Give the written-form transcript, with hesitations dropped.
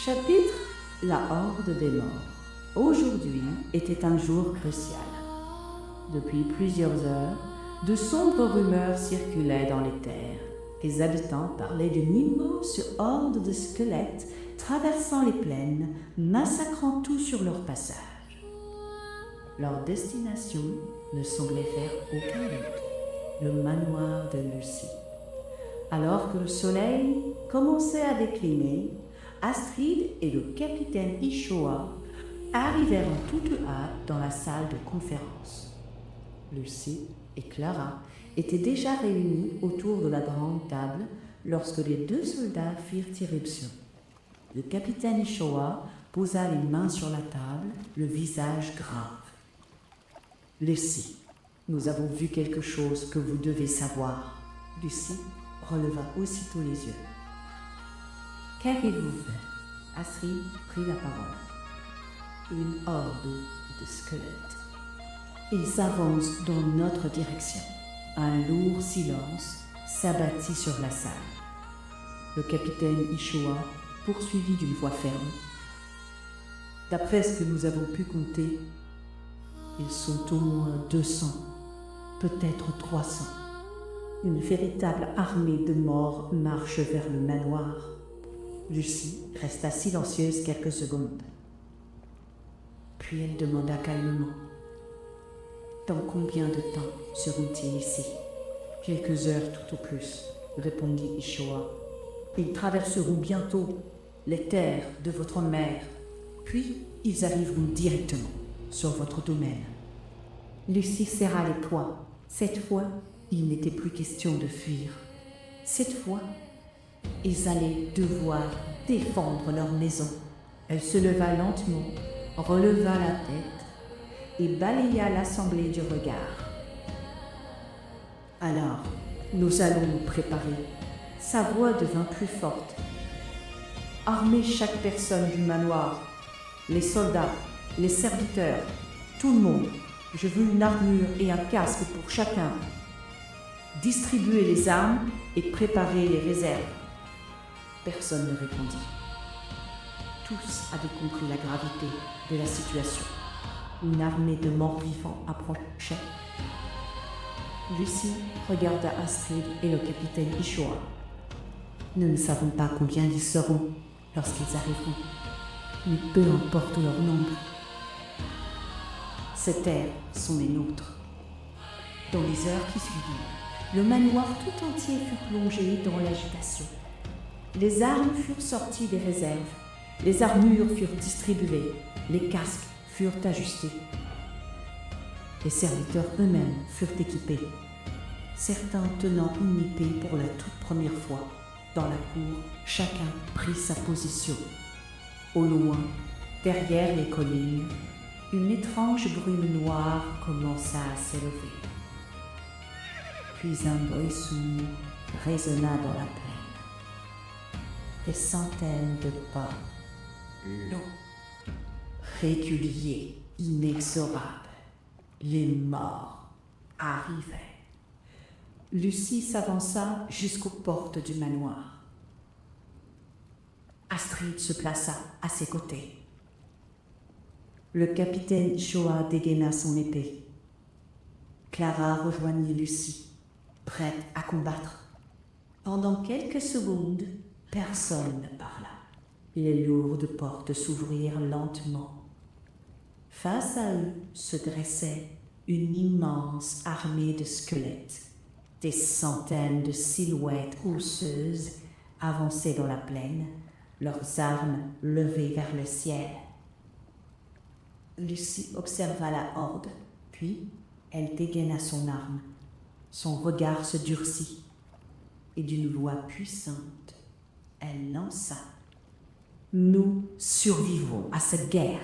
Chapitre La Horde des Morts. Aujourd'hui était un jour crucial. Depuis plusieurs heures, de sombres rumeurs circulaient dans les terres. Les habitants parlaient d'une immense horde de squelettes traversant les plaines, massacrant tout sur leur passage. Leur destination ne semblait faire aucun doute, le manoir de Lucie. Alors que le soleil commençait à décliner, Astrid et le capitaine Ishoa arrivèrent en toute hâte dans la salle de conférence. Lucie et Clara étaient déjà réunies autour de la grande table lorsque les deux soldats firent irruption. Le capitaine Ishoa posa les mains sur la table, le visage grave. « Lucie, nous avons vu quelque chose que vous devez savoir. » Lucie releva aussitôt les yeux. « Qu'avez-vous fait ?» Astrid prit la parole. « Une horde de squelettes. Ils avancent dans notre direction. » Un lourd silence s'abattit sur la salle. Le capitaine Ishoa poursuivit d'une voix ferme. « D'après ce que nous avons pu compter, ils sont au moins 200, peut-être 300. Une véritable armée de morts marche vers le manoir. » Lucie resta silencieuse quelques secondes. Puis elle demanda calmement. « Dans combien de temps seront-ils ici ?»« Quelques heures tout au plus, » répondit Ishoa. « Ils traverseront bientôt les terres de votre mère, puis ils arriveront directement sur votre domaine. » Lucie serra les poings. Cette fois, il n'était plus question de fuir. Cette fois, ils allaient devoir défendre leur maison. Elle se leva lentement, releva la tête et balaya l'assemblée du regard. « Alors, nous allons nous préparer. » Sa voix devint plus forte. « Armez chaque personne du manoir, les soldats, les serviteurs, tout le monde. Je veux une armure et un casque pour chacun. Distribuez les armes et préparez les réserves. » Personne ne répondit. Tous avaient compris la gravité de la situation. Une armée de morts-vivants approchait. Lucie regarda Astrid et le capitaine Ishoa. « Nous ne savons pas combien ils seront lorsqu'ils arriveront, mais peu importe leur nombre. Ces terres sont les nôtres. » Dans les heures qui suivirent, le manoir tout entier fut plongé dans l'agitation. Les armes furent sorties des réserves, les armures furent distribuées, les casques furent ajustés. Les serviteurs eux-mêmes furent équipés, certains tenant une épée pour la toute première fois. Dans la cour, chacun prit sa position. Au loin, derrière les collines, une étrange brume noire commença à s'élever. Puis un bruit sourd résonna dans la plaine. Des centaines de pas longs, réguliers, inexorables. Les morts arrivaient. Lucie s'avança jusqu'aux portes du manoir. Astrid se plaça à ses côtés. Le capitaine Ishoa dégaina son épée. Clara rejoignit Lucie, prête à combattre. Pendant quelques secondes, personne ne parla. Les lourdes portes s'ouvrirent lentement. Face à eux se dressait une immense armée de squelettes. Des centaines de silhouettes osseuses avançaient dans la plaine, leurs armes levées vers le ciel. Lucie observa la horde, puis elle dégaina son arme. Son regard se durcit, et d'une voix puissante, elle lança « Nous survivons à cette guerre.